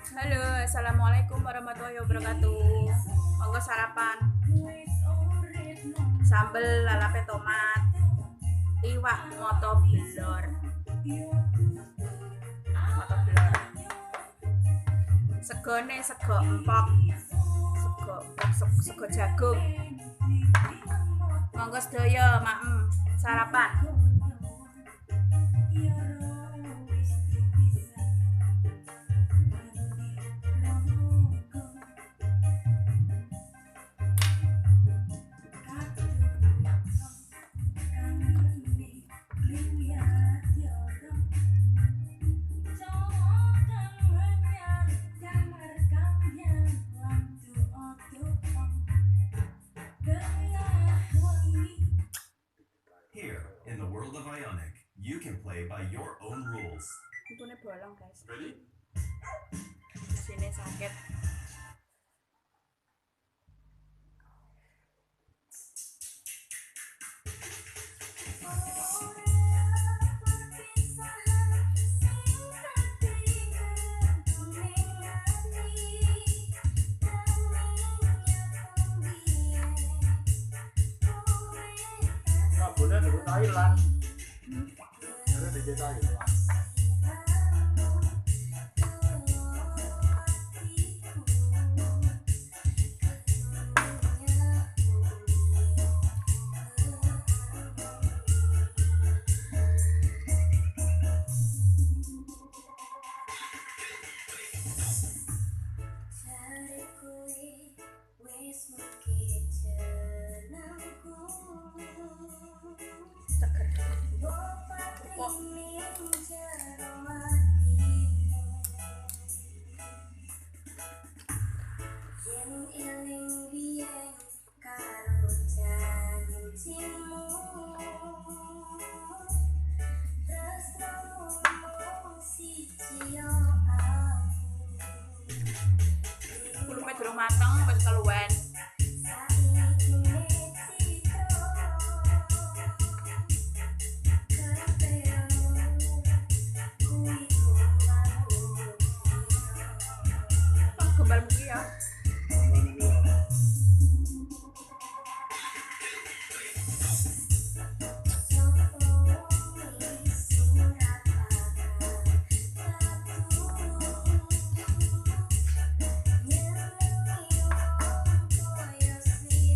Halo, assalamualaikum warahmatullahi wabarakatuh. Monggo sarapan. Sambel lalape tomat, iwak moto blor. Segone sego empok, sego jagung. Monggo sedaya maem sarapan. Here, in the world of Ionic, you can play by your own rules. Untune bolong, guys. Ready? Sini sakit. Sabunnya dari Thailand. Dari Thailand. Seger. Kulupe durung mateng wis keluwen. Gombal mugi ya.